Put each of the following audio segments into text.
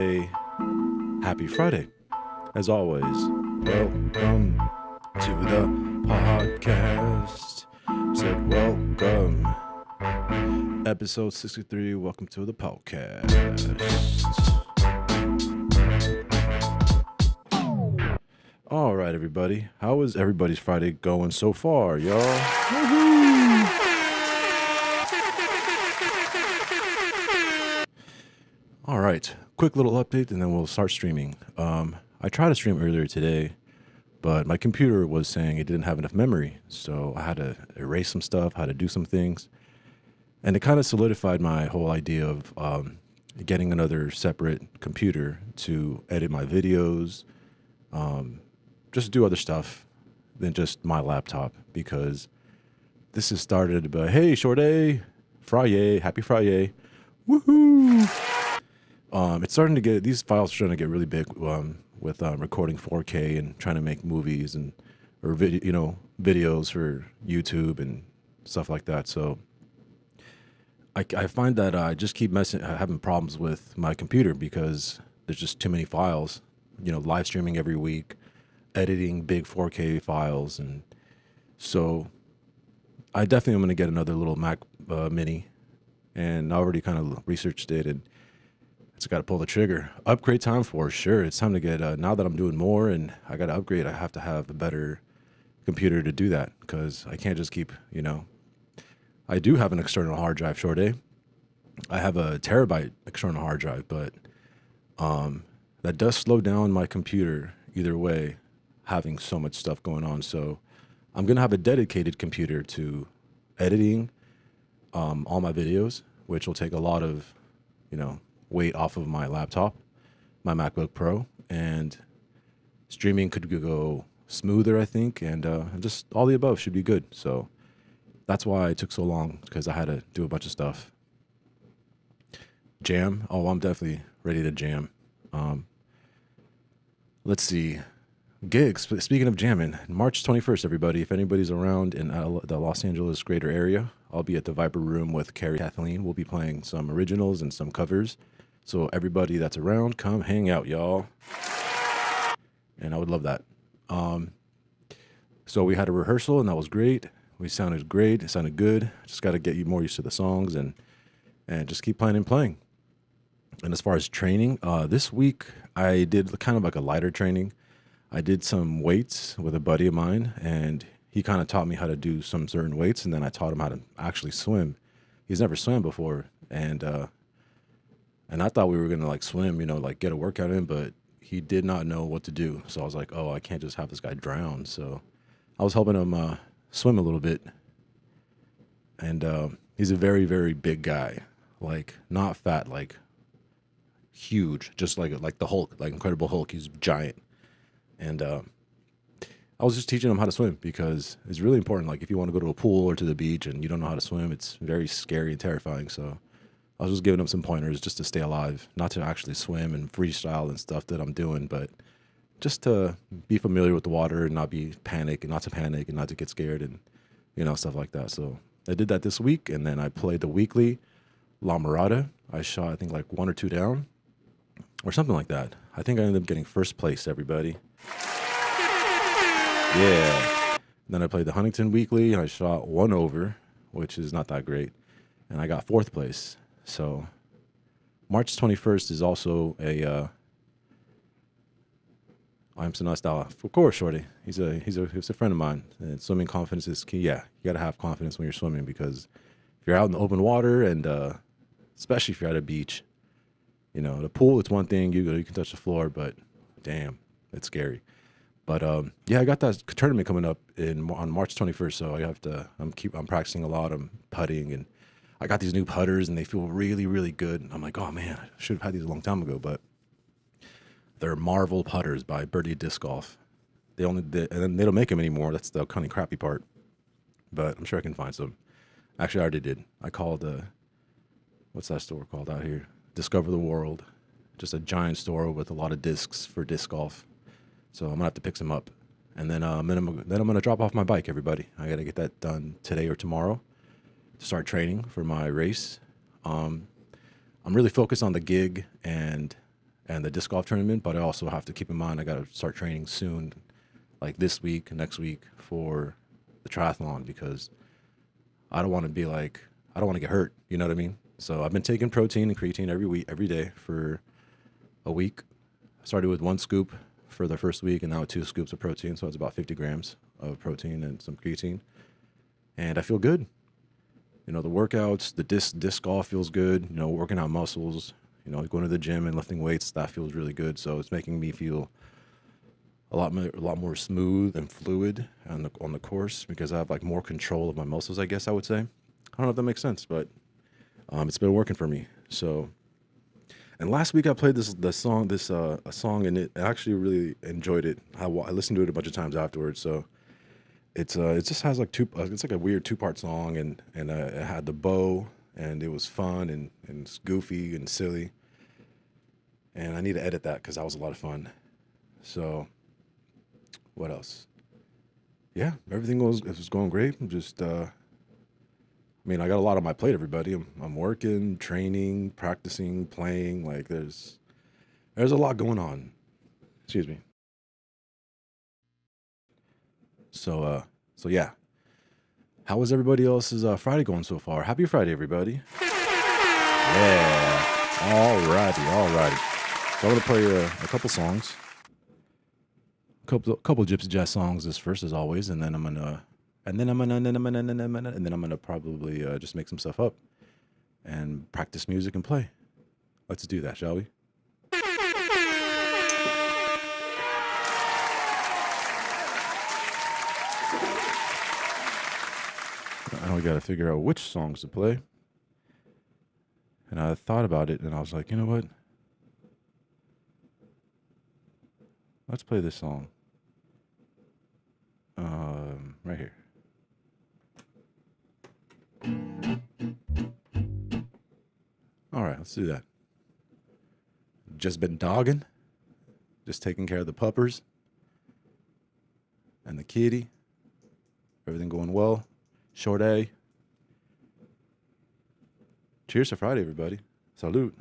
Hey, happy Friday. As always, welcome to the podcast. Said welcome. Episode 63, welcome to the podcast. All right, everybody. How is everybody's Friday going so far, y'all? Woo-hoo! All right, quick little update and then we'll start streaming. I tried to stream earlier today, but my computer was saying it didn't have enough memory. So I had to erase some stuff, had to do some things. And it kind of solidified my whole idea of getting another separate computer to edit my videos, just do other stuff than just my laptop, because this has started by, hey, short A, Friday, happy Friday, woohoo! It's starting to get, these files are starting to get really big with recording 4K and trying to make movies or videos for YouTube and stuff like that. So I find that I just keep having problems with my computer because there's just too many files, live streaming every week, editing big 4K files. And so I definitely am going to get another little Mac Mini, and I already kind of researched it, and it's got to pull the trigger. Upgrade time for sure. It's time to get, now that I'm doing more and I got to upgrade, I have to have a better computer to do that, because I can't just keep, I do have an external hard drive, short A. I have a terabyte external hard drive, but that does slow down my computer either way, having so much stuff going on. So I'm going to have a dedicated computer to editing all my videos, which will take a lot of, weight off of my laptop, my MacBook Pro, and streaming could go smoother, I think, and just all the above should be good. So that's why it took so long, because I had to do a bunch of stuff. Jam. Oh, I'm definitely ready to jam. Let's see. Gigs. Speaking of jamming, March 21st, everybody. If anybody's around in the Los Angeles greater area, I'll be at the Viper Room with Kerry, Kathleen. We'll be playing some originals and some covers. So everybody that's around, come hang out, y'all. And I would love that. So we had a rehearsal, and that was great. We sounded great. It sounded good. Just got to get you more used to the songs and just keep playing and playing. And as far as training, this week I did kind of like a lighter training. I did some weights with a buddy of mine, and he kind of taught me how to do some certain weights, and then I taught him how to actually swim. He's never swam before, and I thought we were gonna like swim, like get a workout in, but he did not know what to do. So I was like, oh, I can't just have this guy drown. So I was helping him swim a little bit, and he's a very, very big guy, like not fat, like huge, just like the Hulk, like Incredible Hulk. He's giant. And I was just teaching him how to swim, because it's really important. Like if you want to go to a pool or to the beach and you don't know how to swim, it's very scary and terrifying. So I was just giving him some pointers just to stay alive, not to actually swim and freestyle and stuff that I'm doing, but just to be familiar with the water and not be panic and not to get scared and, stuff like that. So I did that this week, and then I played the weekly La Mirada. I shot, I think, like 1 or 2 down or something like that. I think I ended up getting first place, everybody. Yeah. Then I played the Huntington Weekly, and I shot 1 over, which is not that great. And I got 4th place. So March 21st is also I'm so nice style. Of course, Shorty. He's a friend of mine. And swimming confidence is key. Yeah, you got to have confidence when you're swimming, because if you're out in the open water, and especially if you're at a beach, the pool, it's one thing. You can touch the floor, but damn, it's scary. But yeah, I got that tournament coming up on March 21st, so I'm practicing a lot. I'm putting, and I got these new putters, and they feel really, really good. I'm like, oh man, I should have had these a long time ago, but they're Marvel putters by Birdie Disc Golf. And then they don't make them anymore. That's the kind of crappy part, but I'm sure I can find some. Actually, I already did. I called what's that store called out here? Discover the World. Just a giant store with a lot of discs for disc golf. So I'm gonna have to pick some up, and then I'm gonna drop off my bike. Everybody, I gotta get that done today or tomorrow to start training for my race. I'm really focused on the gig and and the disc golf tournament, but I also have to keep in mind I got to start training soon, like this week, next week for the triathlon, because I don't want to be like, I don't want to get hurt. You know what I mean? So I've been taking protein and creatine every week, every day for a week. I started with 1 scoop for the first week, and now 2 scoops of protein. So it's about 50 grams of protein and some creatine. And I feel good. You know, the workouts, the disc golf feels good. You know, working out muscles, you know, going to the gym and lifting weights, that feels really good. So it's making me feel a lot more smooth and fluid on the course, because I have like more control of my muscles, I guess I would say. I don't know if that makes sense, but it's been working for me. So, and last week I played a song, and I actually really enjoyed it. I listened to it a bunch of times afterwards. So it just has like it's like a weird 2-part song, and it had the bow, and it was fun and it's goofy and silly. And I need to edit that because that was a lot of fun. So what else? Yeah, everything was going great. I'm just I mean, I got a lot on my plate, everybody. I'm working, training, practicing, playing. Like there's a lot going on. Excuse me. So yeah. How was everybody else's Friday going so far? Happy Friday, everybody. Yeah. Alrighty. So I'm gonna play a couple songs. Couple gypsy jazz songs this first, as always, and then I'm gonna probably just make some stuff up and practice music and play. Let's do that, shall we? Now we gotta figure out which songs to play. And I thought about it, and I was like, you know what? Let's play this song. Right here. All right, let's do that. Just been dogging, just taking care of the puppers and the kitty. Everything going well. Short A. Cheers to Friday, everybody. Salute.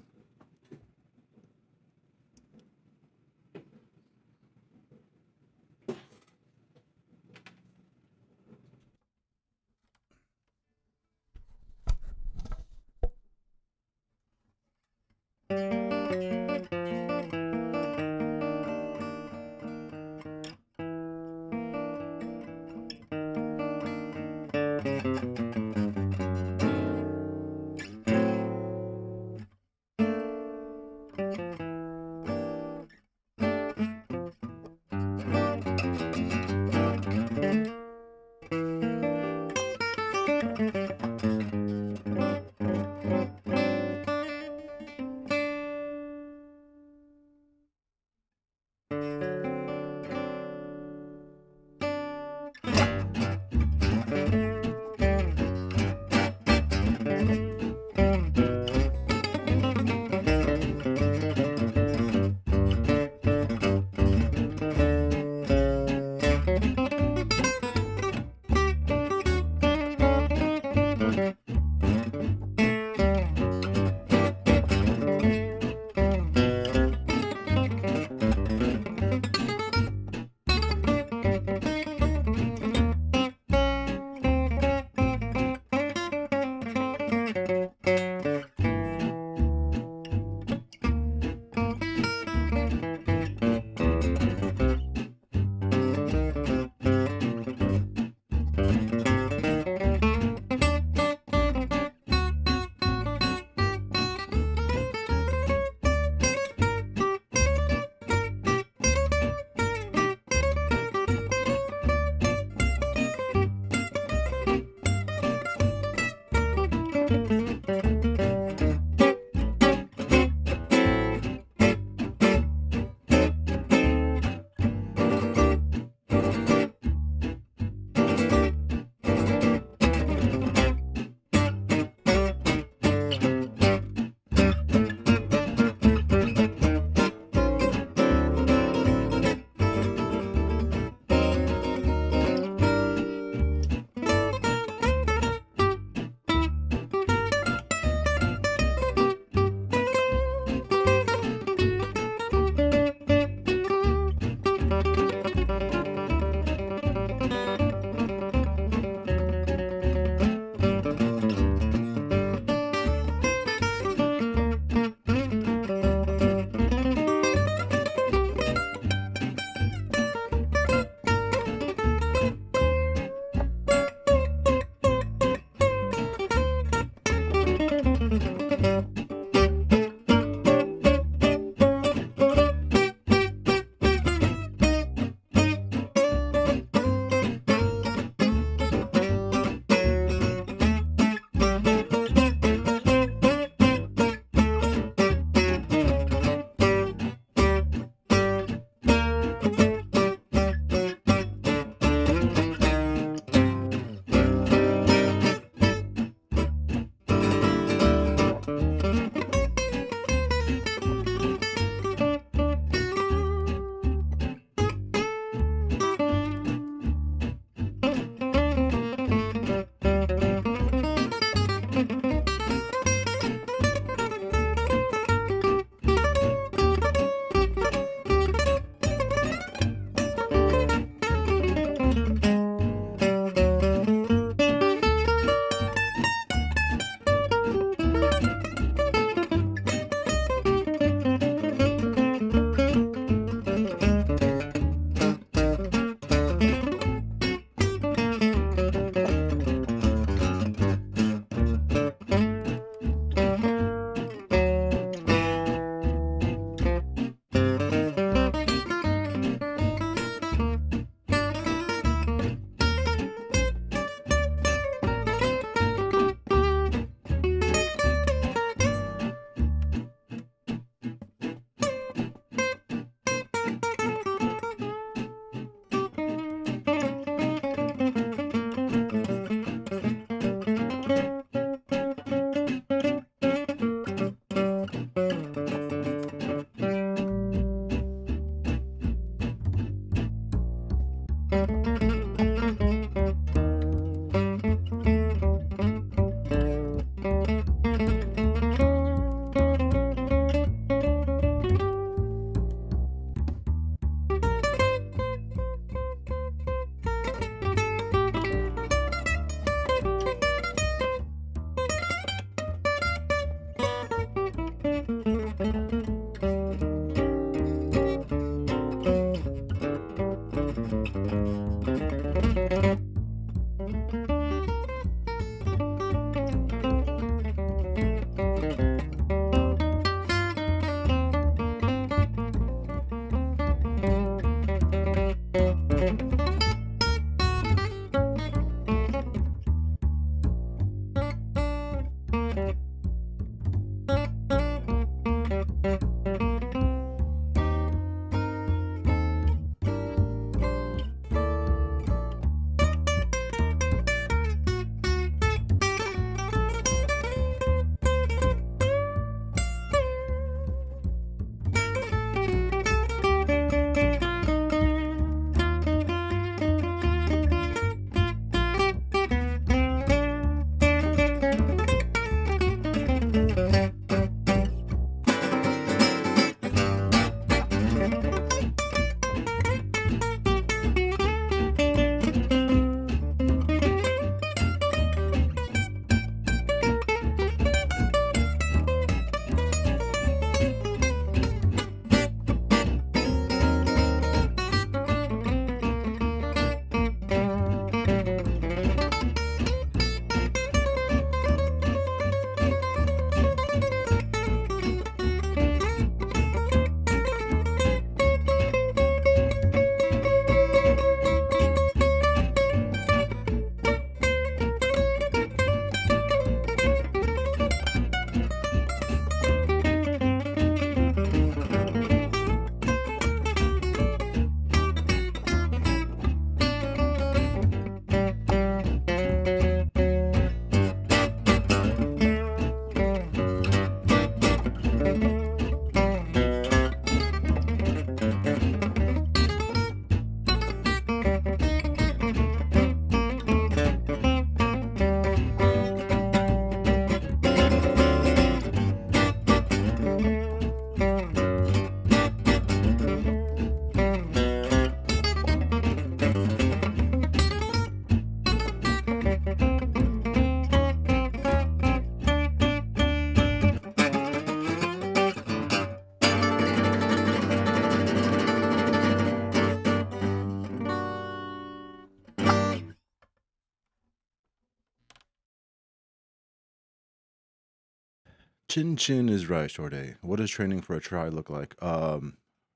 Chin chin is right, short A. What does training for a try look like?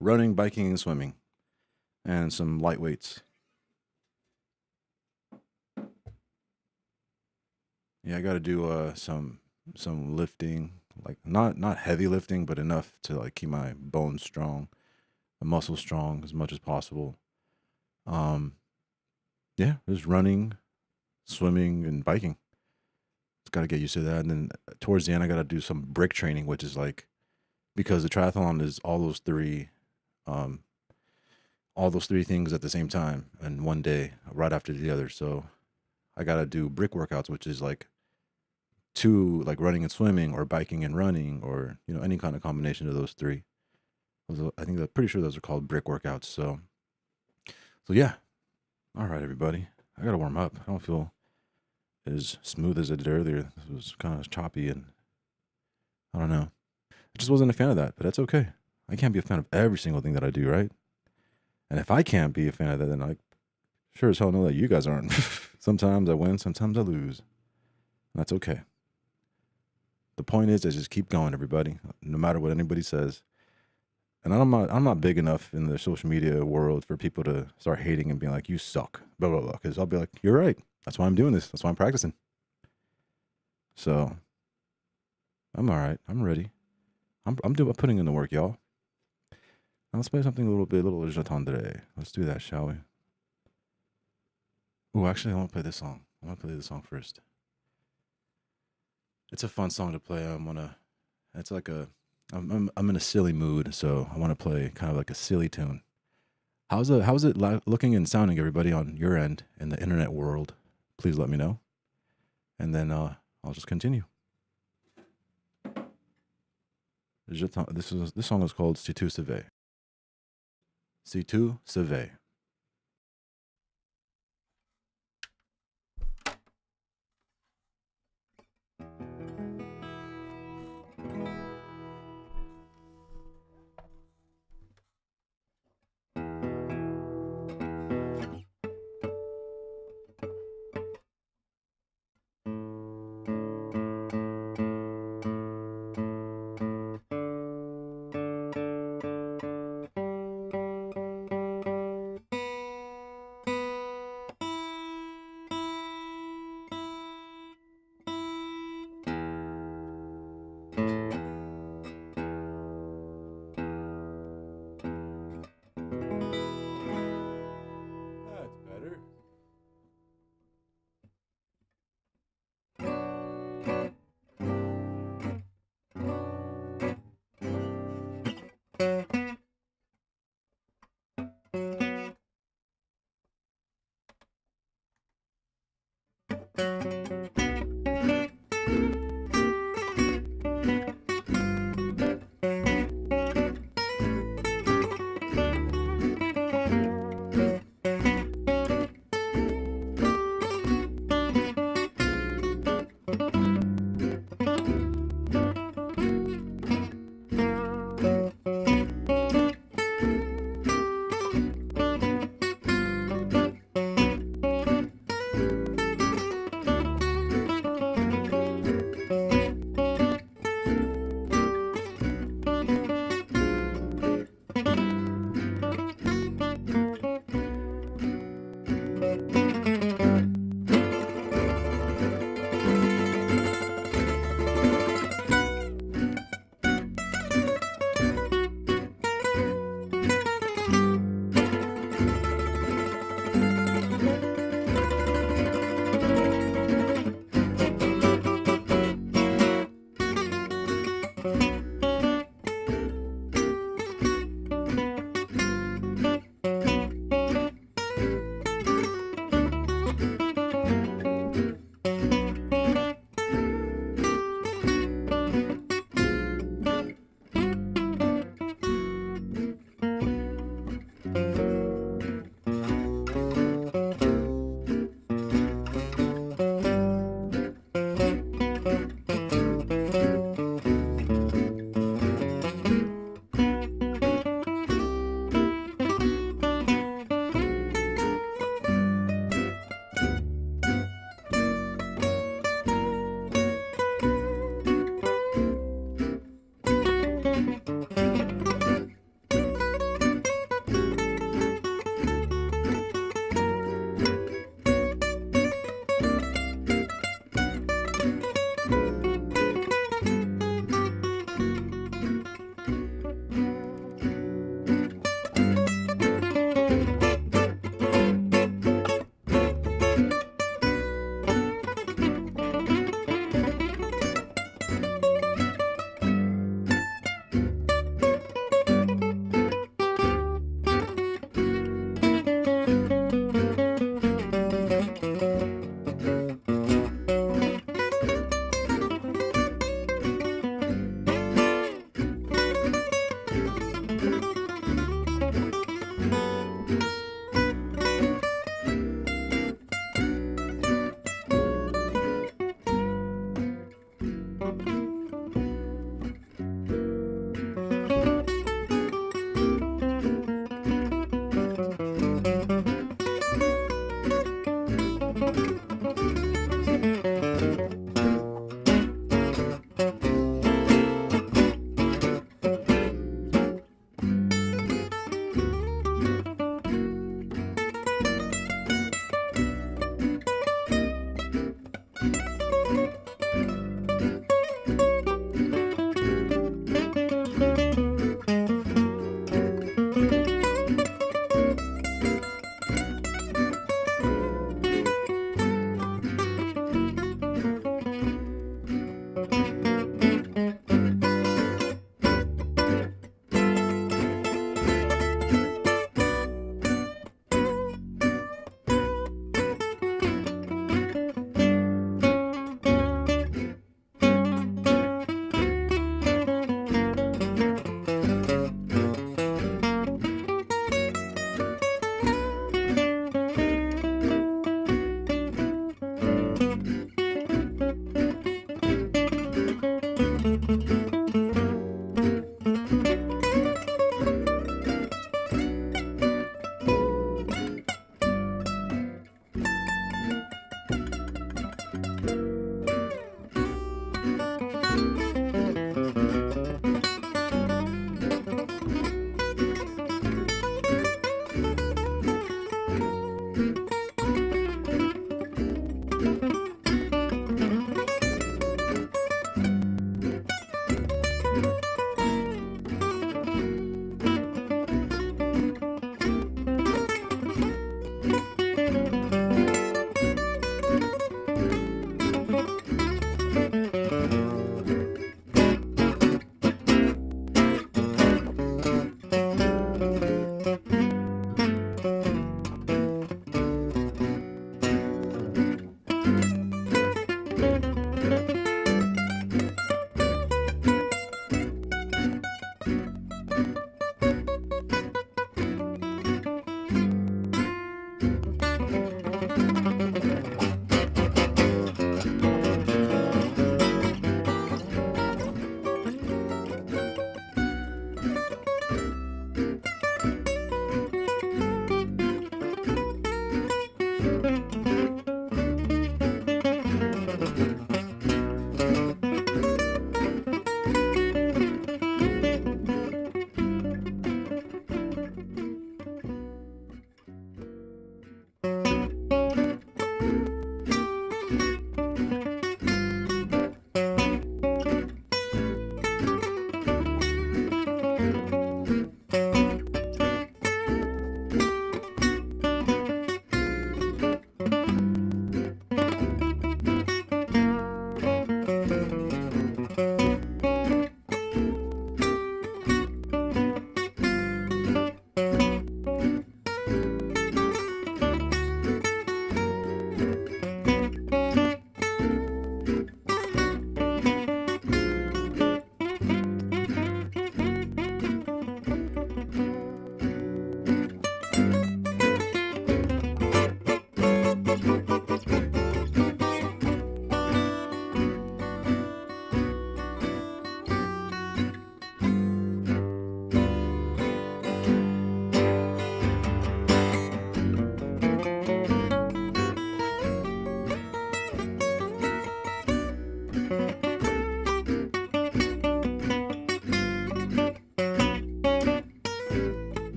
Running, biking, and swimming, and some light weights. Yeah, I got to do some lifting, like not heavy lifting, but enough to like keep my bones strong, the muscles strong as much as possible. Um, yeah, just running, swimming, and biking. Just got to get used to that. And then towards the end, I got to do some brick training, which is like because the triathlon is um, all those three things at the same time in one day, right after the other. So I got to do brick workouts, which is like two, like running and swimming, or biking and running, or any kind of combination of those three. I think I'm pretty sure those are called brick workouts. So yeah. All right, everybody. I gotta warm up. I don't feel as smooth as I did earlier. This was kind of choppy, and I don't know. I just wasn't a fan of that, but that's okay. I can't be a fan of every single thing that I do, right? And if I can't be a fan of that, then I sure as hell know that you guys aren't. Sometimes I win, sometimes I lose. And that's okay. The point is, just keep going, everybody, no matter what anybody says. And I'm not big enough in the social media world for people to start hating and being like, you suck, blah, blah, blah. Because I'll be like, you're right. That's why I'm doing this. That's why I'm practicing. So I'm all right. I'm ready. I'm putting in the work, y'all. Now let's play something a little Jatandre. Let's do that, shall we? Oh, actually, I want to play this song. I want to play this song first. It's a fun song to play. It's like I'm in a silly mood, so I want to play kind of like a silly tune. How's it looking and sounding, everybody, on your end in the internet world? Please let me know, and then I'll just continue. This song is called Si tu savais. Si tu savais. That's better.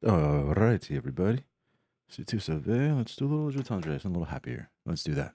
Alrighty, everybody. Si tu savais, let's do a little je tendresse, a little happier. Let's do that.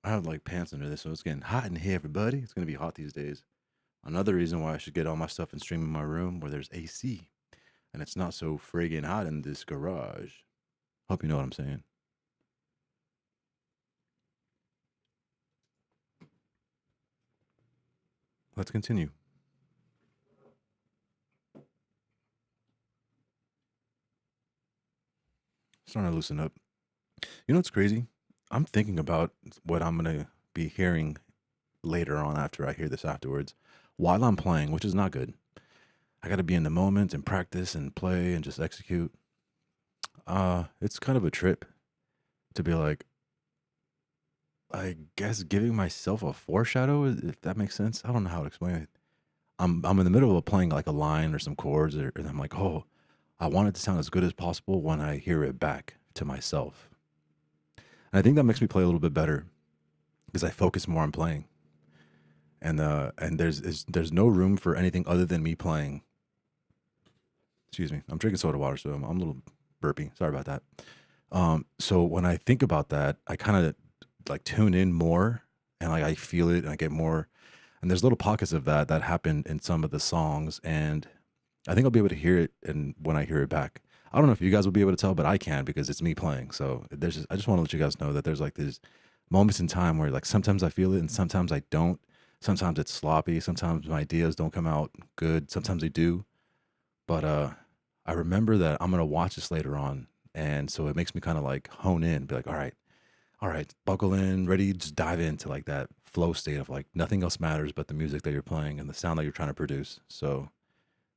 I have like pants under this, so it's getting hot in here, everybody. It's gonna be hot these days. Another reason why I should get all my stuff and stream in my room where there's AC and it's not so friggin' hot in this garage. Hope you know what I'm saying. Let's continue. Starting to loosen up. You know what's crazy? I'm thinking about what I'm gonna be hearing later on after I hear this afterwards while I'm playing, which is not good. I got to be in the moment and practice and play and just execute. It's kind of a trip to be like, I guess giving myself a foreshadow, if that makes sense. I don't know how to explain it. I'm in the middle of playing like a line or some chords, and I'm like, oh, I want it to sound as good as possible when I hear it back to myself. And I think that makes me play a little bit better because I focus more on playing. And there's no room for anything other than me playing. Excuse me. I'm drinking soda water, so I'm a little burpy. Sorry about that. So when I think about that, I kind of like tune in more and like I feel it and I get more. And there's little pockets of that happen in some of the songs, and I think I'll be able to hear it and when I hear it back. I don't know if you guys will be able to tell, but I can because it's me playing. So I just want to let you guys know that there's like these moments in time where like sometimes I feel it and sometimes I don't. Sometimes it's sloppy. Sometimes my ideas don't come out good. Sometimes they do. But I remember that I'm gonna watch this later on, and so it makes me kind of like hone in, be like, all right, buckle in, ready, just dive into like that flow state of like nothing else matters but the music that you're playing and the sound that you're trying to produce. So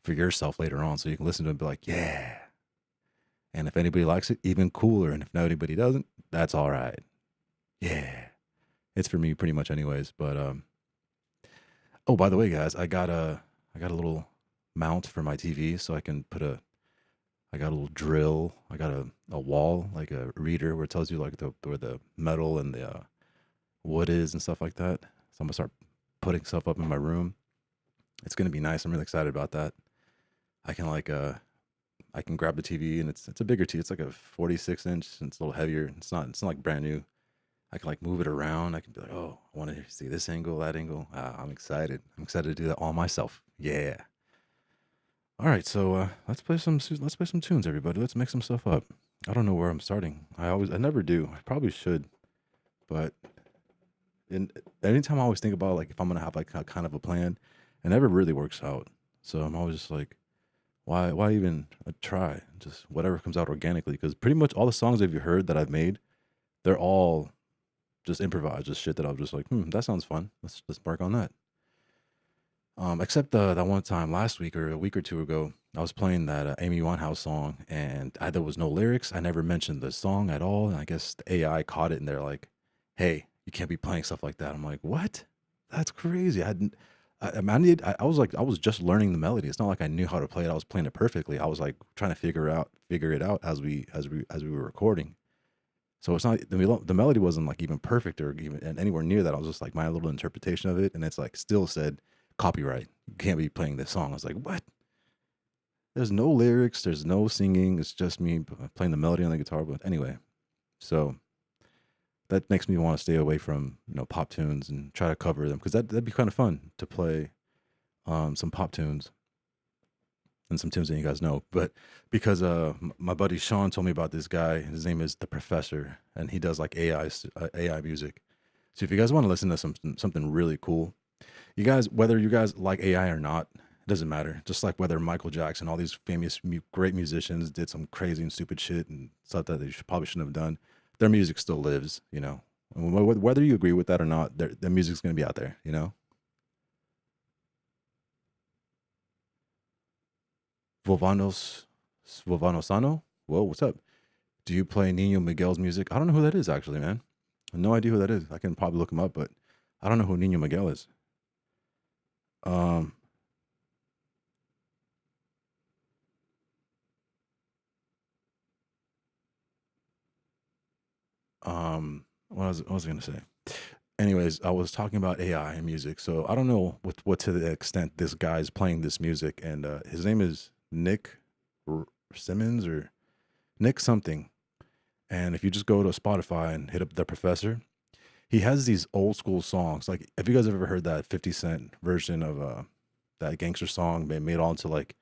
for yourself later on, so you can listen to it and be like, yeah. And if anybody likes it, even cooler. And if anybody doesn't, that's all right. Yeah, it's for me pretty much, anyways. But oh, by the way, guys, I got a little mount for my TV, so I can put a I got a little drill. I got a wall, like a reader where it tells you like where the metal and the wood is and stuff like that. So I'm gonna start putting stuff up in my room. It's gonna be nice. I'm really excited about that. I can like I can grab the TV and it's a bigger TV. It's like a 46 inch and it's a little heavier. It's not like brand new. I can like move it around. I can be like, oh, I want to see this angle, that angle. I'm excited. I'm excited to do that all myself. Yeah. All right, so let's play some tunes, everybody. Let's make some stuff up. I don't know where I'm starting. I never do. I probably should, but in anytime I always think about like if I'm gonna have like a kind of a plan, it never really works out. So I'm always just like, why even try? Just whatever comes out organically. Because pretty much all the songs that you heard that I've made, they're all just improvised, just shit that I was just like, that sounds fun. Let's work on that. Except that one time last week or a week or two ago, I was playing that Amy Winehouse song, and there was no lyrics. I never mentioned the song at all, and I guess the AI caught it, and they're like, "Hey, you can't be playing stuff like that." I'm like, "What? That's crazy." I hadn't. I was like, I was just learning the melody. It's not like I knew how to play it. I was playing it perfectly. I was like trying to figure it out as we were recording. So it's not the melody wasn't like even perfect or even anywhere near that. I was just like my little interpretation of it, and it's like still said copyright. You can't be playing this song. I was like, what? There's no lyrics. There's no singing. It's just me playing the melody on the guitar. But anyway, so that makes me want to stay away from pop tunes and try to cover them because that'd be kind of fun to play some pop tunes and some tunes that you guys know. But because my buddy Sean told me about this guy, his name is the Professor, and he does like AI music. So if you guys want to listen to something really cool, whether you guys like AI or not, it doesn't matter. Just like whether Michael Jackson, all these famous great musicians did some crazy and stupid shit and stuff that they probably shouldn't have done, their music still lives. And whether you agree with that or not, their music's gonna be out there. Vovanos Vovanosano. Whoa, what's up? Do you play Nino Miguel's music? I don't know who that is actually, man. I have no idea who that is. I can probably look him up, but I don't know who Nino Miguel is. Um, what was I gonna say? Anyways, I was talking about AI and music. So I don't know what to the extent this guy's playing this music, and his name is Nick Simmons or Nick something. And if you just go to Spotify and hit up the Professor, he has these old school songs. Like, have you guys ever heard that 50 Cent version of that gangster song made all into like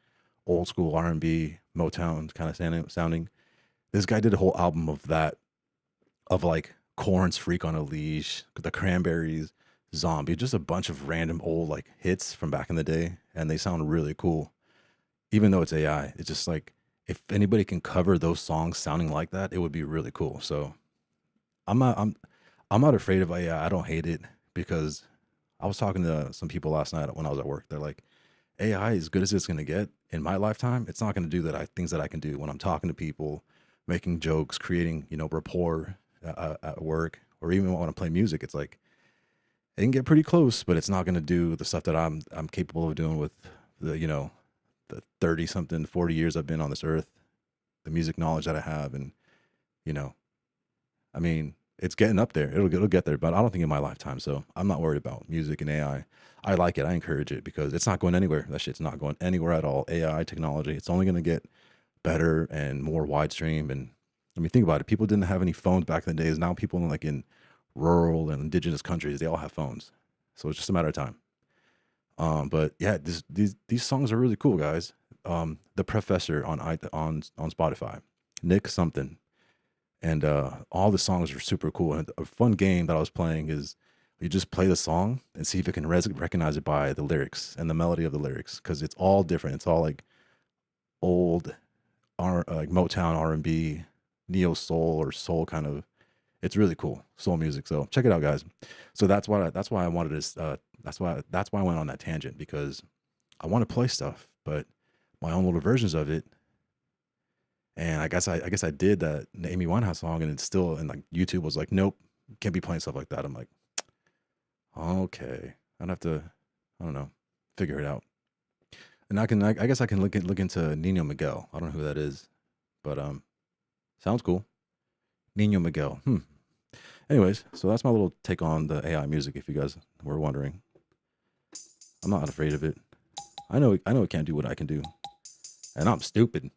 old school R&B Motown kind of sounding? This guy did a whole album of that, of like Corn's Freak on a Leash, the Cranberries, Zombie, just a bunch of random old like hits from back in the day, and they sound really cool. Even though it's AI, it's just like if anybody can cover those songs sounding like that, it would be really cool. So I'm not I'm I'm not afraid of AI. I don't hate it because I was talking to some people last night when I was at work. They're like, AI, as good as it's going to get in my lifetime, it's not going to do things that I can do when I'm talking to people, making jokes, creating rapport at work, or even when I play music. It's like it can get pretty close, but it's not going to do the stuff that I'm capable of doing with the the 30 something 40 years I've been on this earth, the music knowledge that I have, and you know I mean, it's getting up there. It'll get there, but I don't think in my lifetime. So I'm not worried about music and AI. I like it. I encourage it because it's not going anywhere. That shit's not going anywhere at all. AI technology, it's only going to get better and more widestream. And I mean, think about it. People didn't have any phones back in the days. Now people in rural and indigenous countries, they all have phones. So it's just a matter of time. But yeah, these songs are really cool, guys. The Professor on Spotify, Nick something, and all the songs are super cool. And a fun game that I was playing is you just play the song and see if it can recognize it by the lyrics and the melody of the lyrics because it's all different. It's all like old like Motown R&B, neo soul or soul kind of. It's really cool soul music. So check it out, guys. So that's why I wanted this. That's why I went on that tangent because I want to play stuff, but my own little versions of it. And I guess I did that Amy Winehouse song, and it's still and like YouTube was like, nope, can't be playing stuff like that. I'm like, okay, I'd have to, I don't know, figure it out. And I guess I can look into Nino Miguel. I don't know who that is, but sounds cool. Nino Miguel. Anyways, so that's my little take on the AI music. If you guys were wondering, I'm not afraid of it. I know it can't do what I can do, and I'm stupid.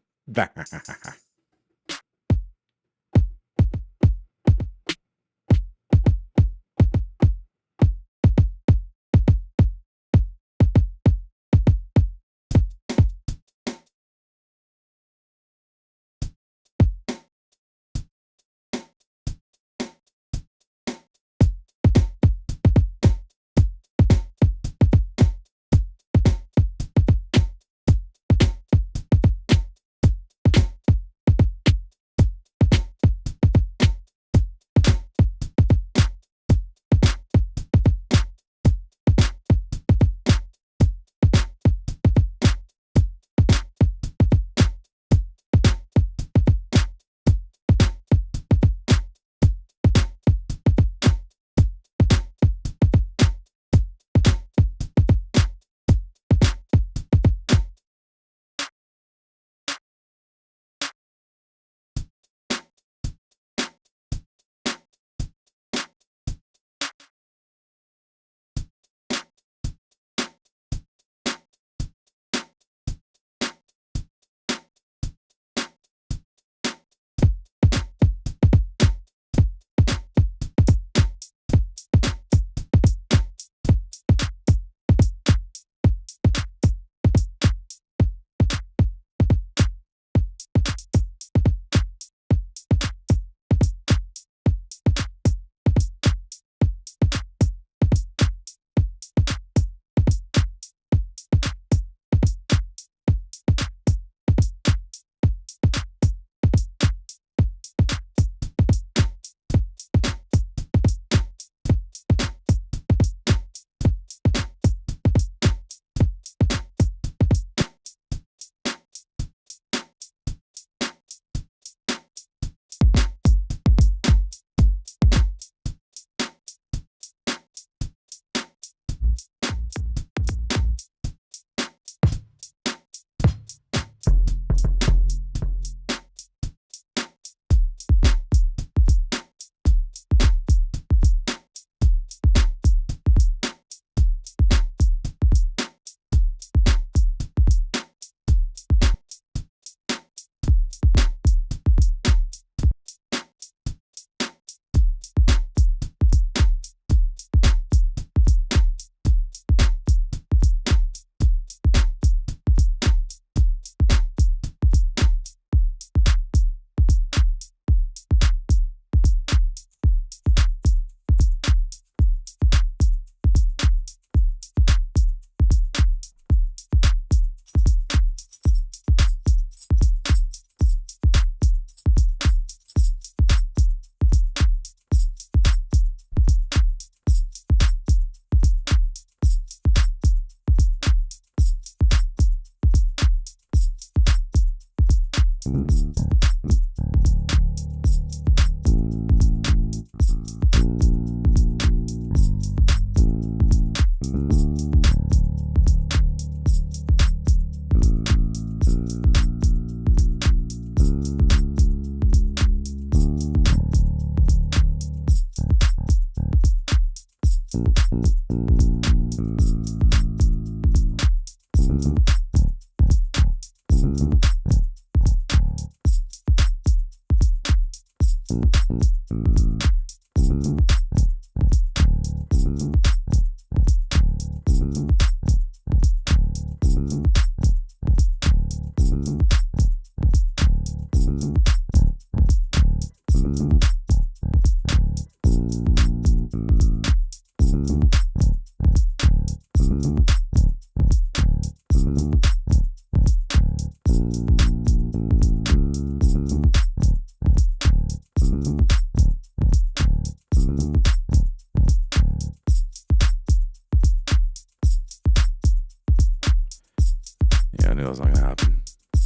knew it was not gonna happen.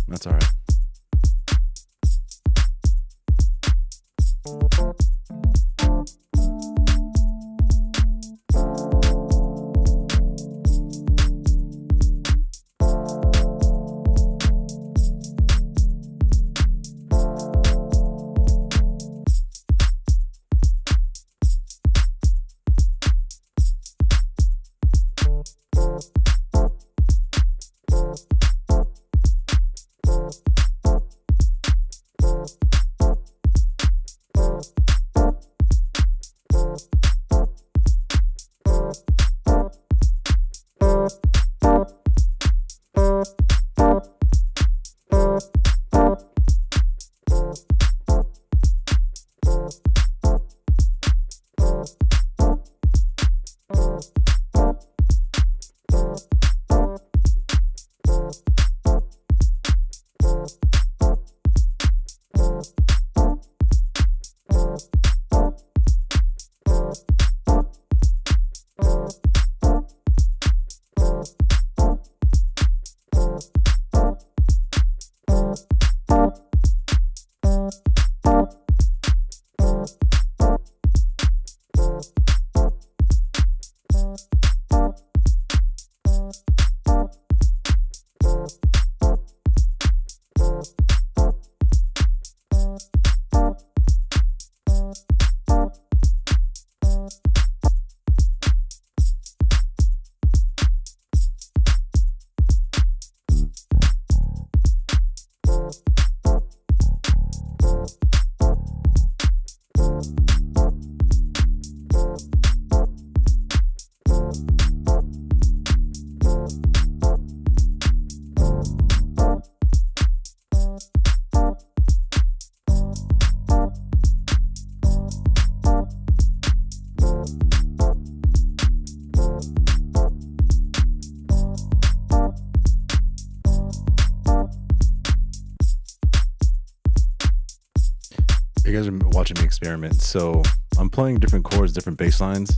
That's all right. You guys are watching me experiment. So I'm playing different chords, different bass lines,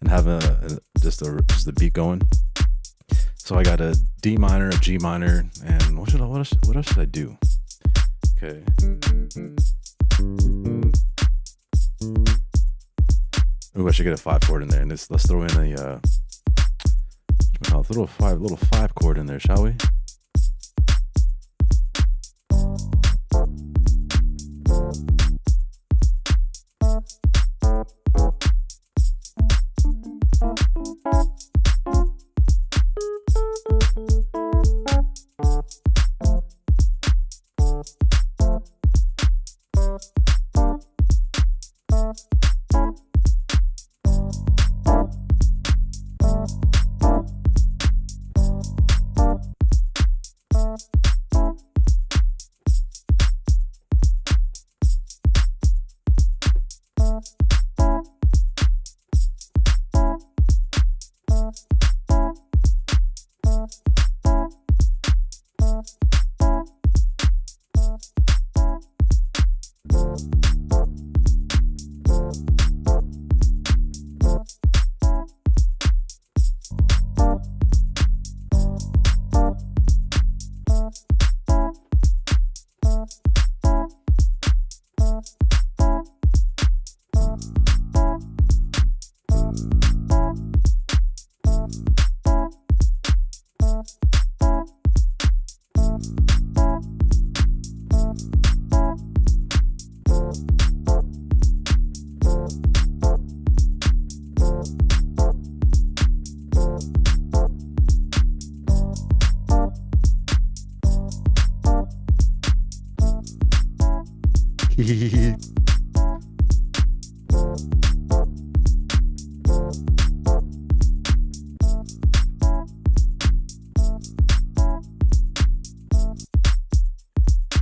and having just the beat going. So I got a D minor, a G minor, and what else should I do? Okay. Ooh, I should get a 5 chord in there, and let's throw in a little five chord in there, shall we?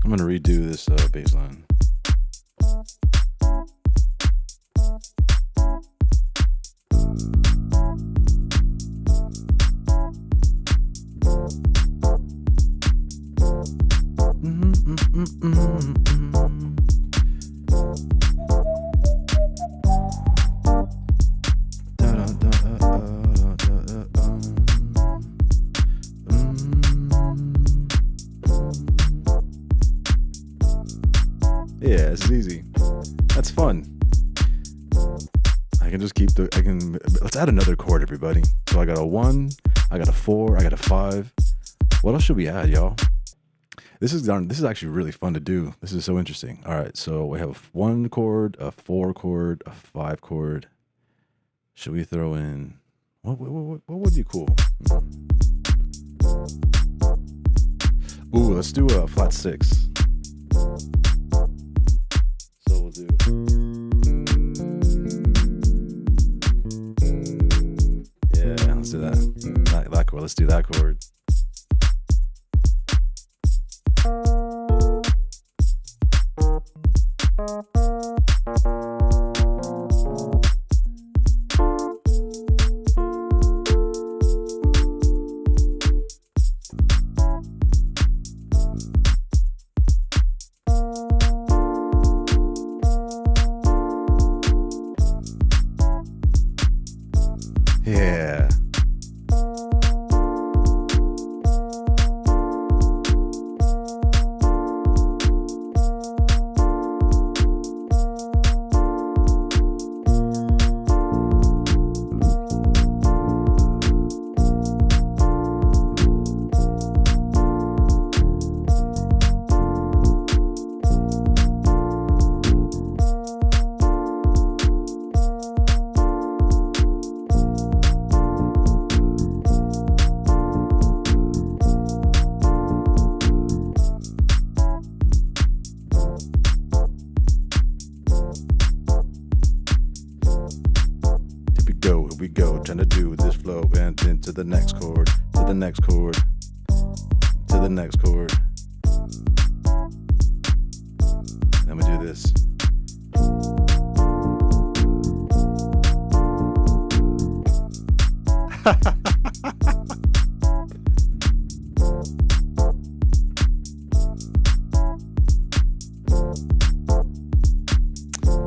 I'm gonna redo this bass line. Yeah, this is easy. That's fun. I can just let's add another chord, everybody. So I got a 1, I got a 4, I got a 5. What else should we add, y'all? This is actually really fun to do. This is so interesting. All right, so we have a 1 chord, a 4 chord, a 5 chord. Should we throw in, what would be cool? Ooh, let's do a flat 6. So we'll do. Yeah, let's do that. That chord. Let's do that chord. Yeah. We go, trying to do this flow and then to the next chord, to the next chord, to the next chord. Then we do this.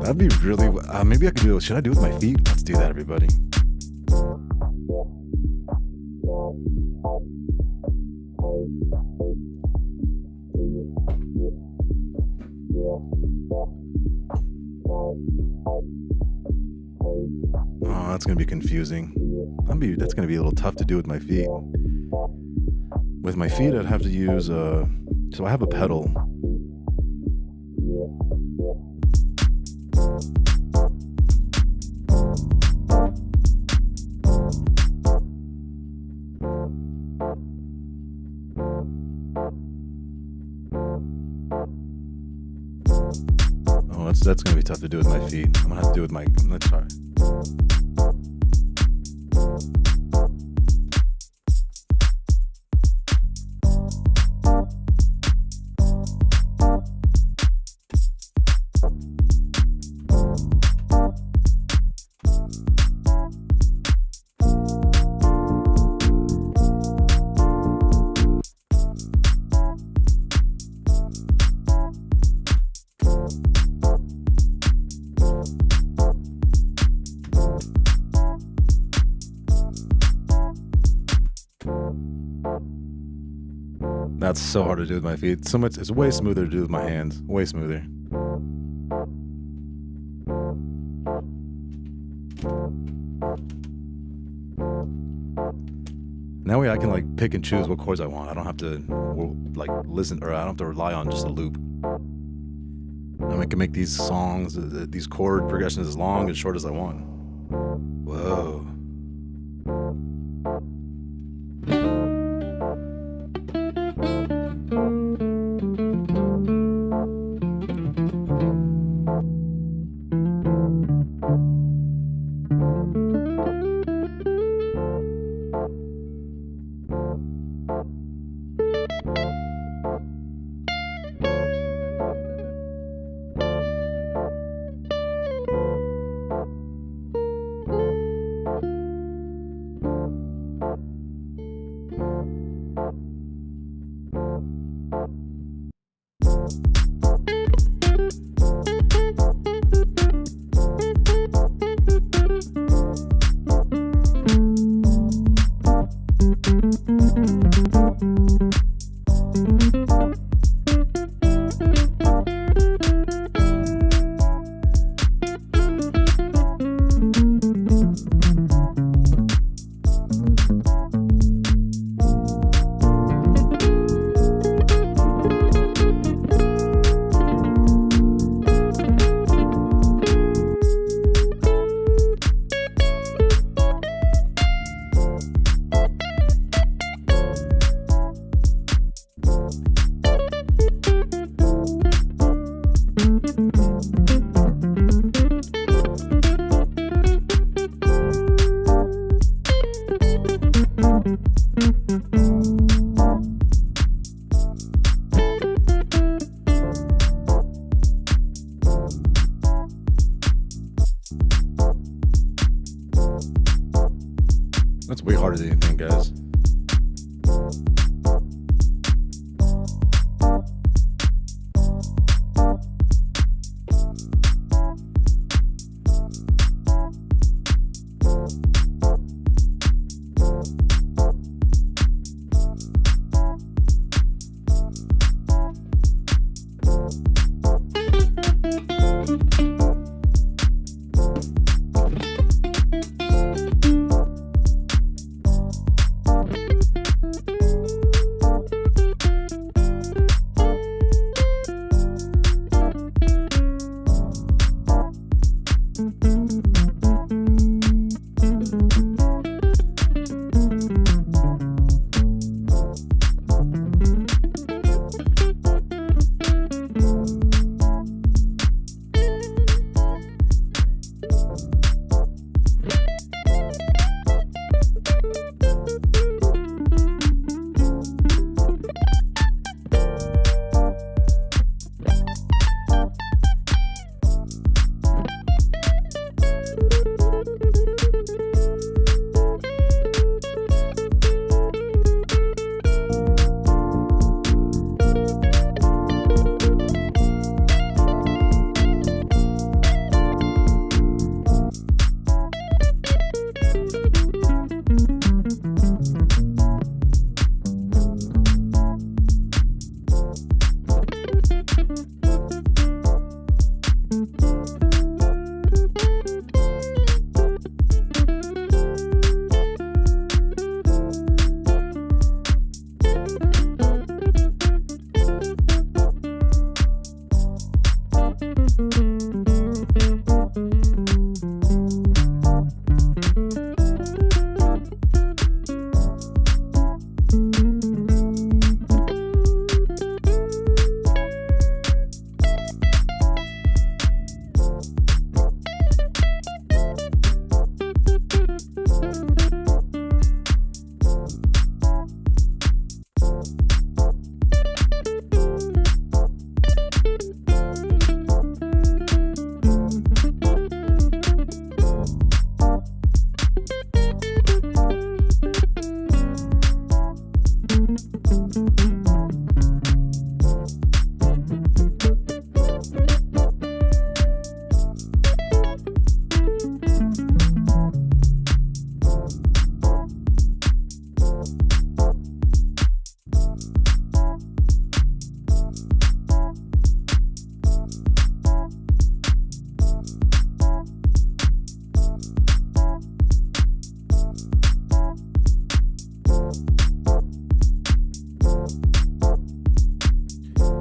That'd be really, maybe I could do it. Should I do it with my feet? Let's do that, everybody. Oh, that's going to be confusing. That's going to be a little tough to do with my feet. With my feet, I'd have to use, so I have a pedal. Oh, that's going to be tough to do with my feet. I'm going to have to do it with my, let's try. That's so hard to do with my feet. It's way smoother to do with my hands. Way smoother. Now I can like pick and choose what chords I want. I don't have to like listen, or I don't have to rely on just a loop. And I can make these songs, these chord progressions as long and short as I want. Whoa.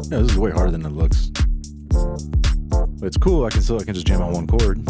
Yeah, this is way harder than it looks. But it's cool, I can just jam on one chord.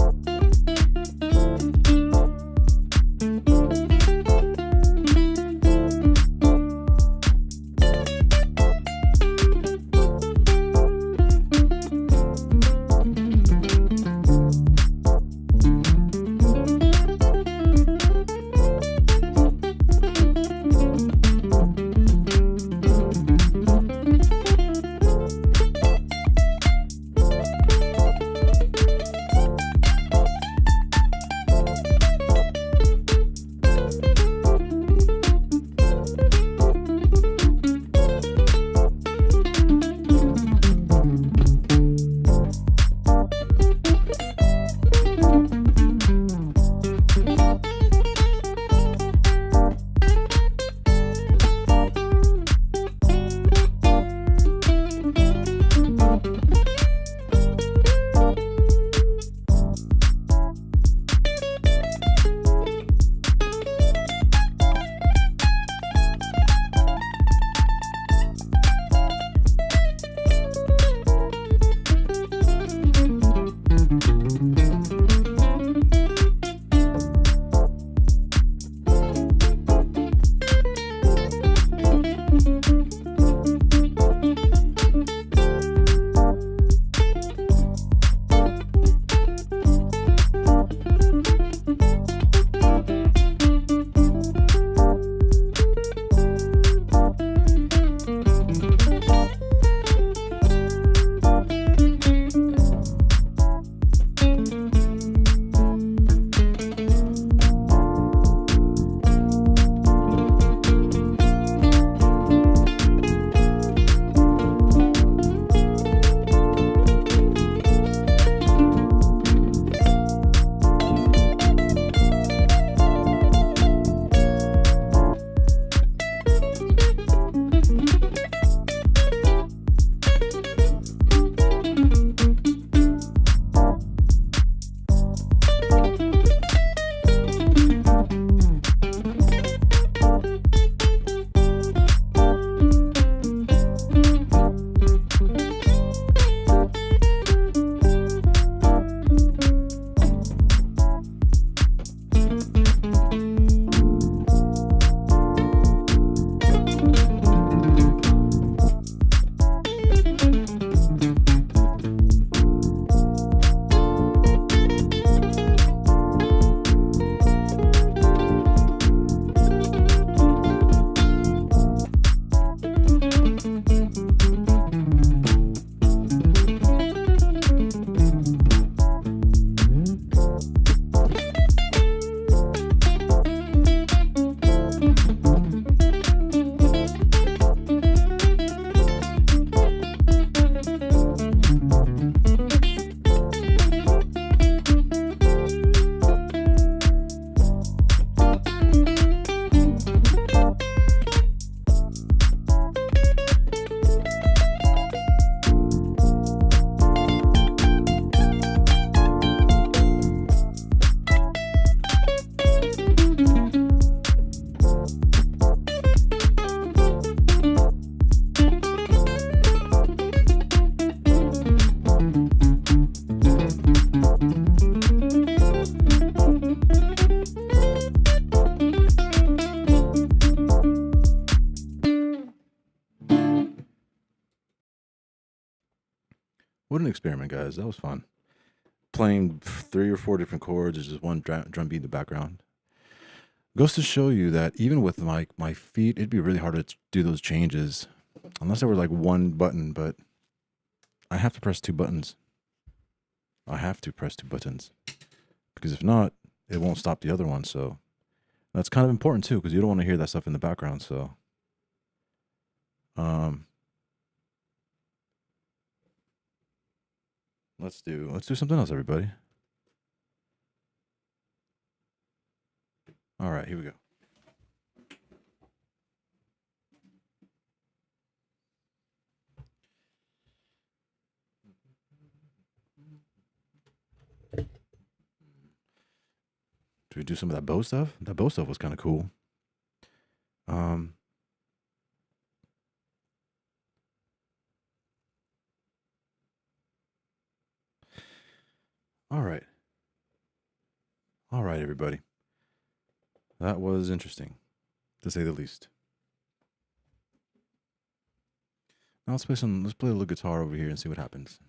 What an experiment, guys. That was fun. Playing 3 or 4 different chords. There's just one drum beat in the background. Goes to show you that even with my feet, it'd be really hard to do those changes. Unless there were like one button, but I have to press 2 buttons. I have to press 2 buttons. Because if not, it won't stop the other one. So that's kind of important too, because you don't want to hear that stuff in the background. So Um, let's do something else, everybody. All right, here we go. Do we do some of that bow stuff? That bow stuff was kind of cool. Um, all right. All right, everybody. That was interesting, to say the least. Now let's play a little guitar over here and see what happens.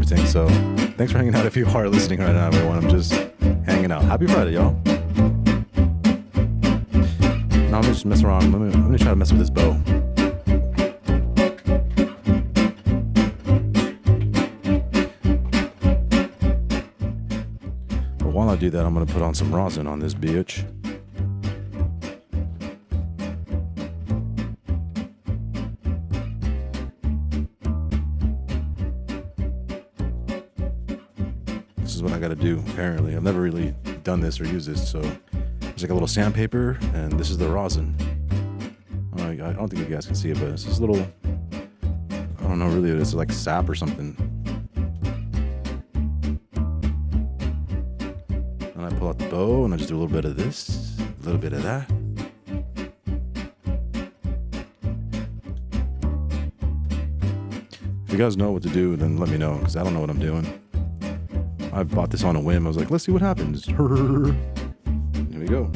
everything. So thanks for hanging out. If you are listening right now, everyone, I'm just hanging out. Happy Friday, y'all. Now I'm just messing around. Let me try to mess with this bow. But while I do that, I'm gonna put on some rosin on this bitch. This is what I gotta do, apparently. I've never really done this or used this, so there's like a little sandpaper, and this is the rosin. I don't think you guys can see it, but it's this little, I don't know really, it's like sap or something. And I pull out the bow, and I just do a little bit of this, a little bit of that. If you guys know what to do, then let me know, because I don't know what I'm doing. I bought this on a whim. I was like, let's see what happens. Here we go.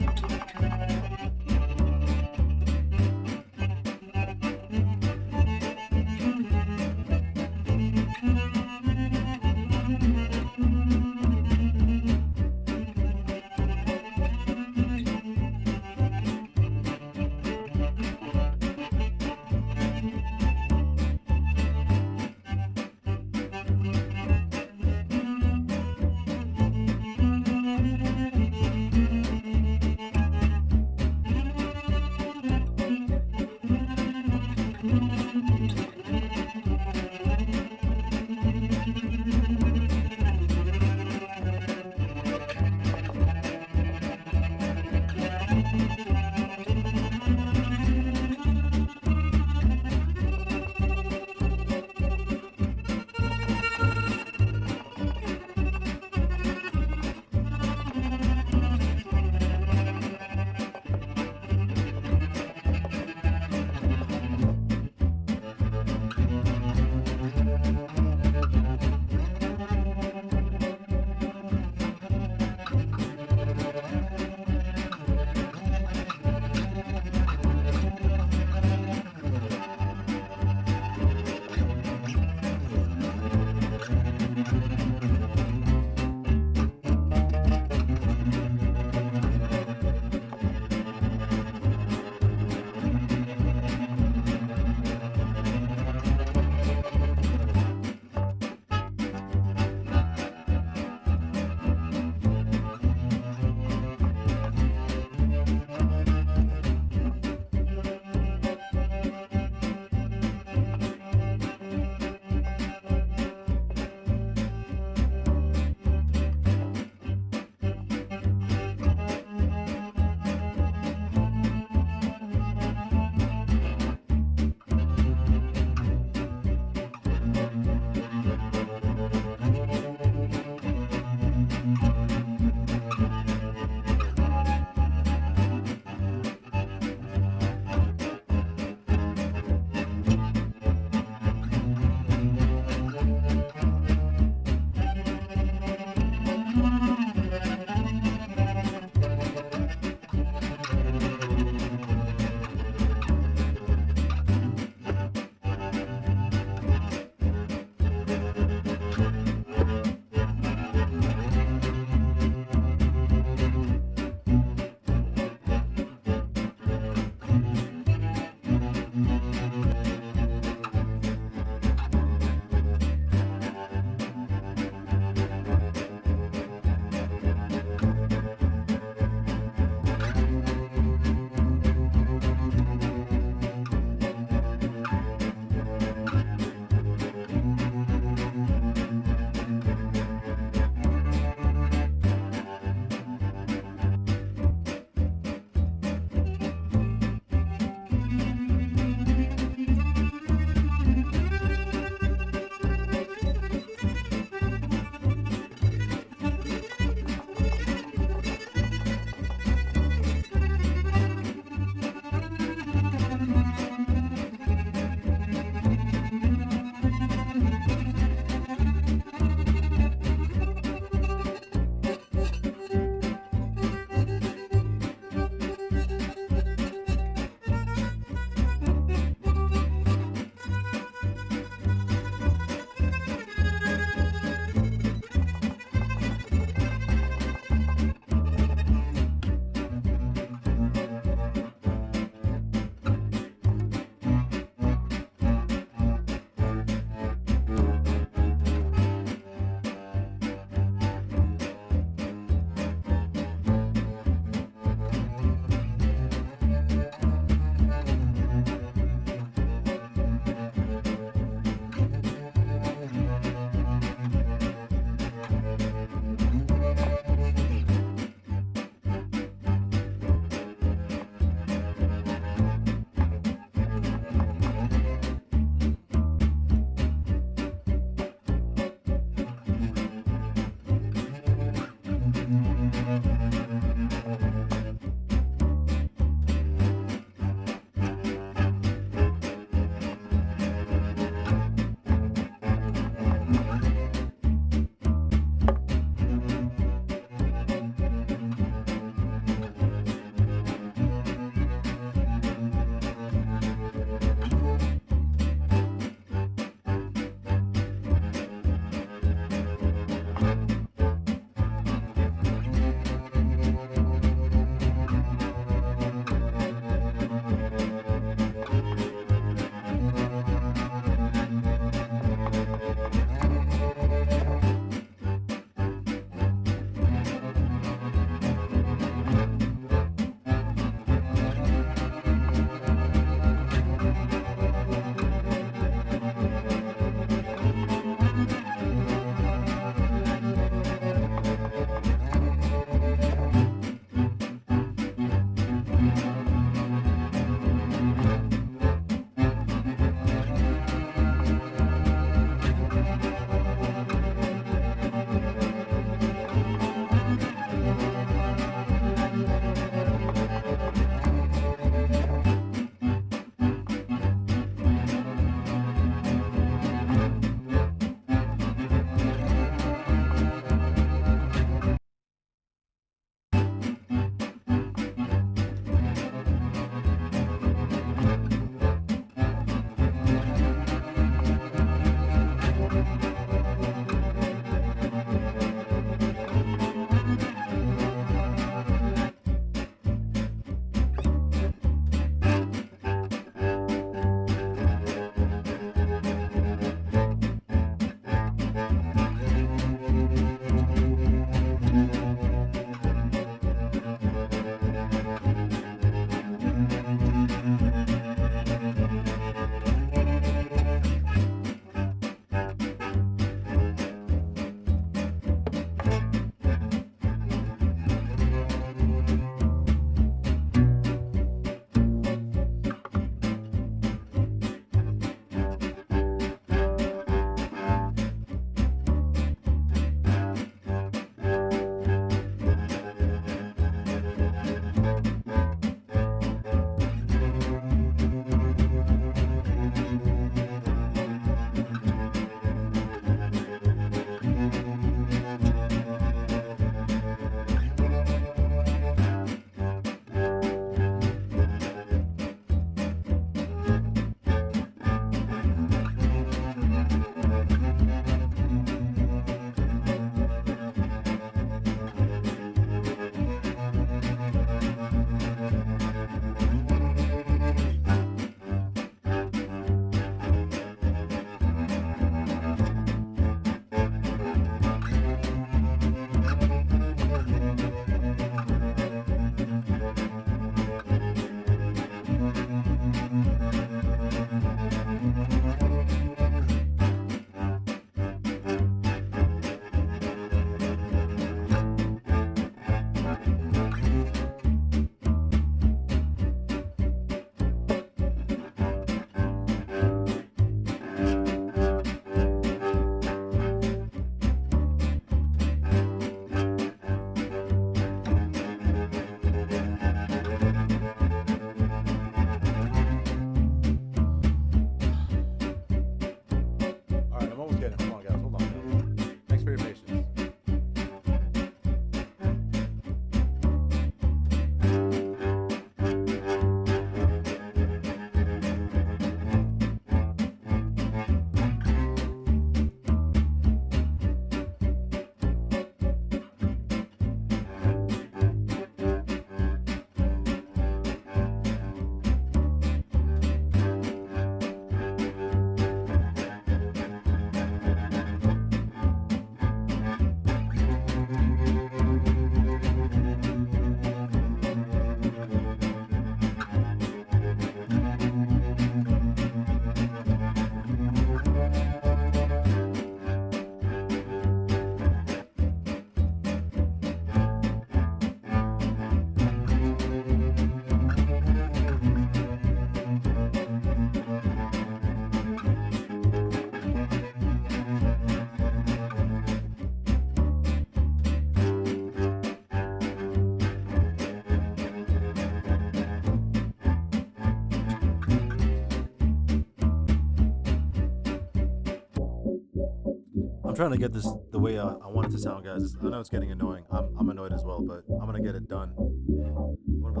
I'm trying to get this the way I want it to sound, guys. I know it's getting annoying. I'm annoyed as well, but I'm gonna get it done. I'm gonna be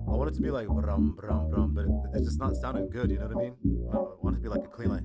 I want it to be like brum brum brum, but it's just not sounding good. You know what I mean? I want it to be like a clean like.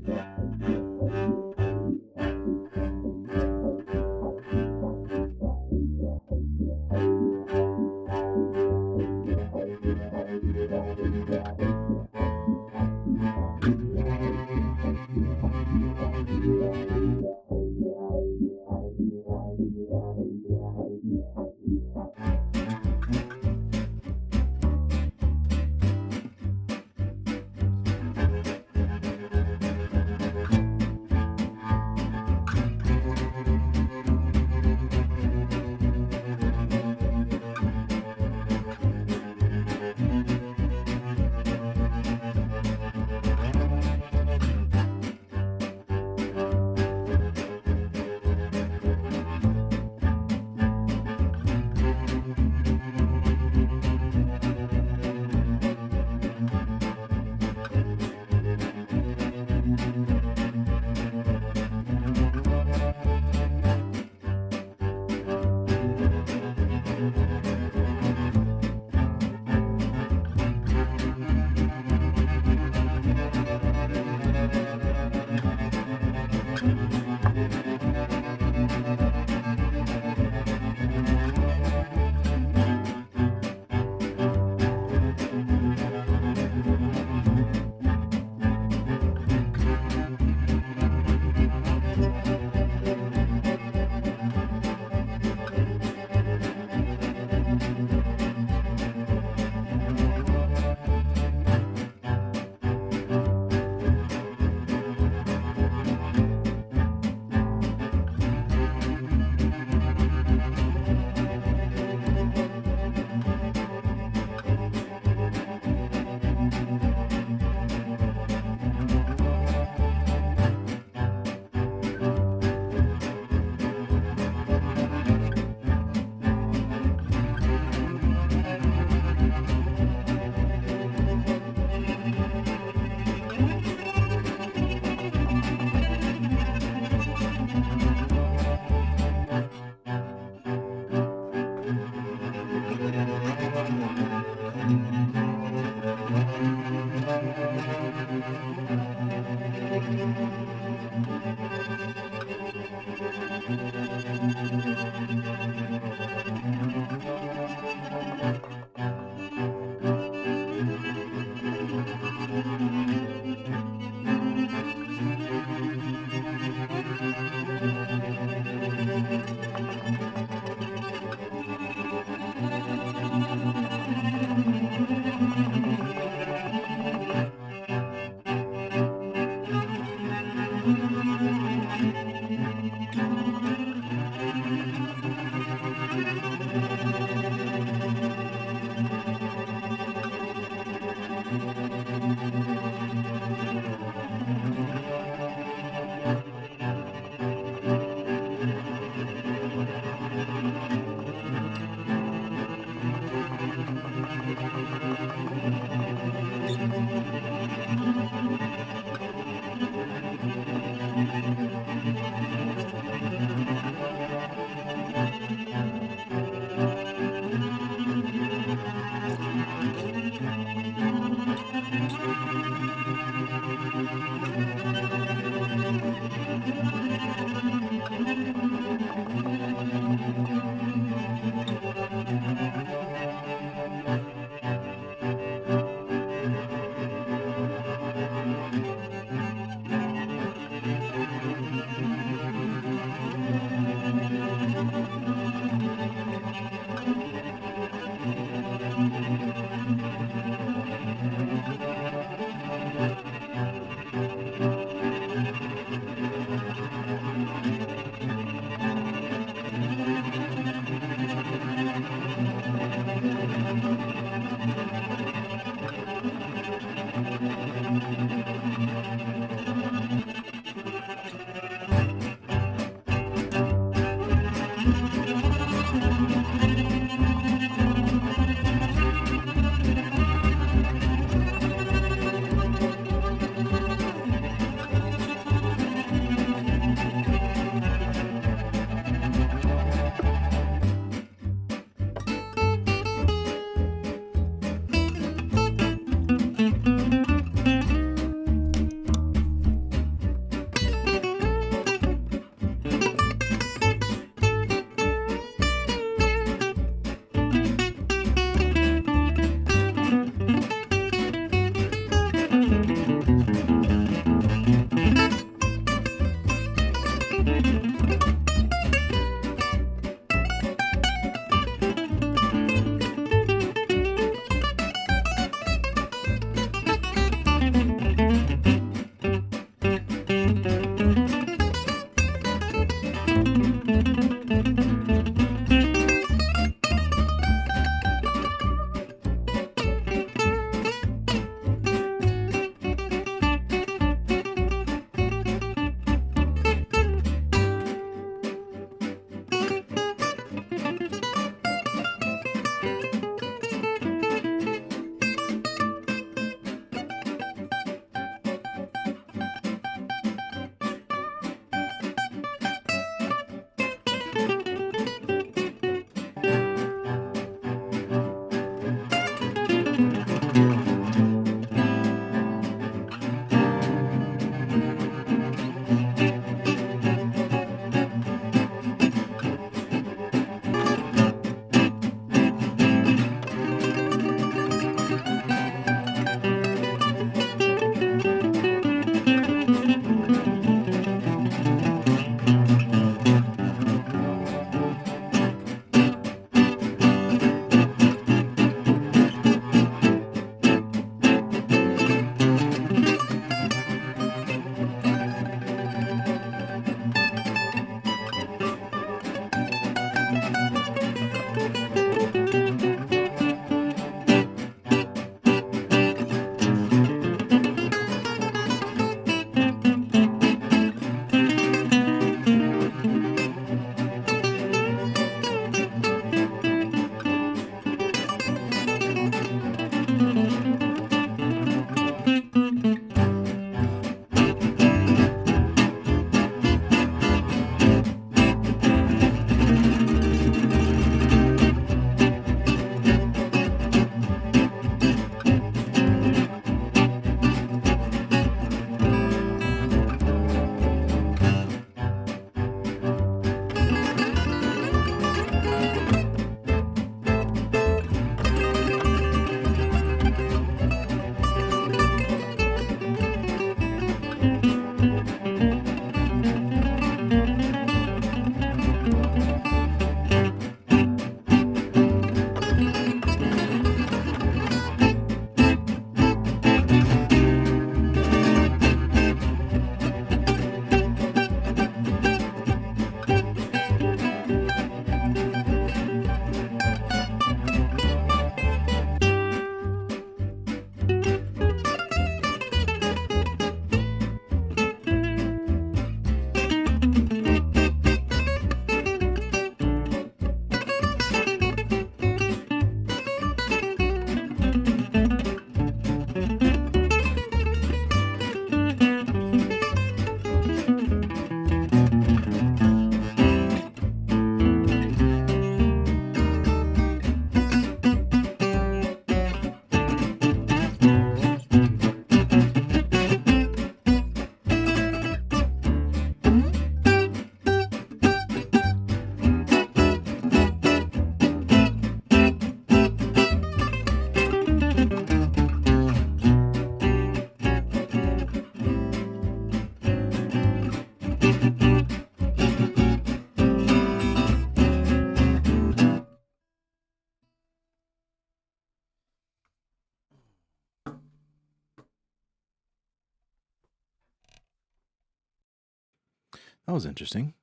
That was interesting.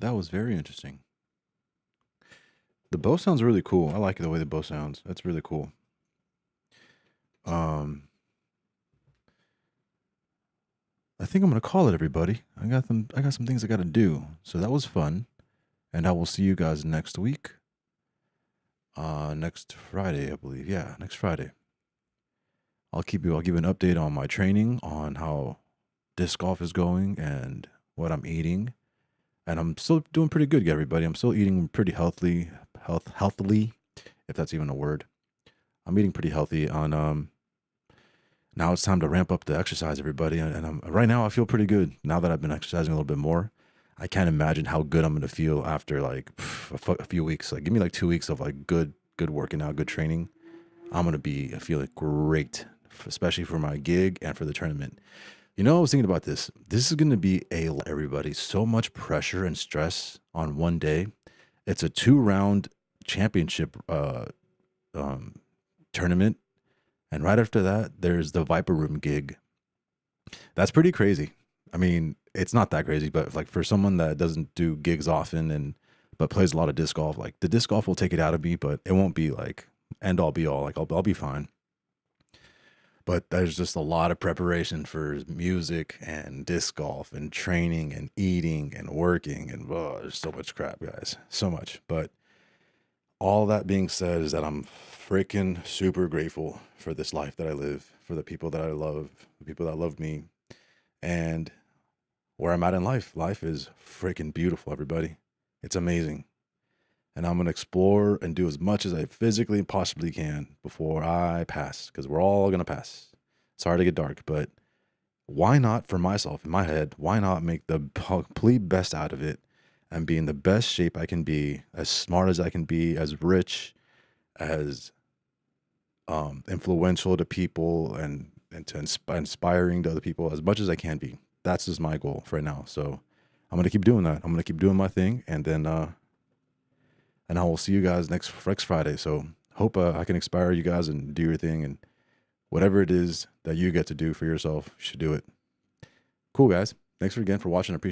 That was very interesting. The bow sounds really cool. I like the way the bow sounds. That's really cool. Um, I think I'm gonna call it, everybody. I got some things I gotta do. So that was fun. And I will see you guys next week. Next Friday, I believe. Yeah, next Friday. I'll give you an update on my training, on how disc golf is going and what I'm eating. And I'm still doing pretty good, everybody. I'm still eating pretty healthily, if that's even a word. I'm eating pretty healthy on now it's time to ramp up the exercise, everybody. And right now I feel pretty good. Now that I've been exercising a little bit more, I can't imagine how good I'm going to feel after like a few weeks. Like give me like 2 weeks of like good working out, good training. I'm going to be feeling great, especially for my gig and for the tournament. You know, I was thinking about this. This is going to be everybody, so much pressure and stress on one day. It's a 2-round championship tournament. And right after that, there's the Viper Room gig. That's pretty crazy. I mean, it's not that crazy, but like for someone that doesn't do gigs often but plays a lot of disc golf, like the disc golf will take it out of me, but it won't be like end all be all. Like I'll be fine. But there's just a lot of preparation for music and disc golf and training and eating and working and there's so much crap, guys. So much. But all that being said is that I'm freaking super grateful for this life that I live, for the people that I love, the people that love me, and where I'm at in life. Life is freaking beautiful, everybody. It's amazing. And I'm going to explore and do as much as I physically possibly can before I pass, because we're all going to pass. It's hard to get dark, but why not, for myself, in my head, why not make the complete best out of it and be in the best shape I can be, as smart as I can be, as rich, as influential to people and to inspiring to other people as much as I can be. That's just my goal for right now. So I'm going to keep doing that. I'm going to keep doing my thing. And then, and I will see you guys next Friday. So hope I can inspire you guys and do your thing, and whatever it is that you get to do for yourself, you should do it. Cool, guys. Thanks again for watching. I appreciate it.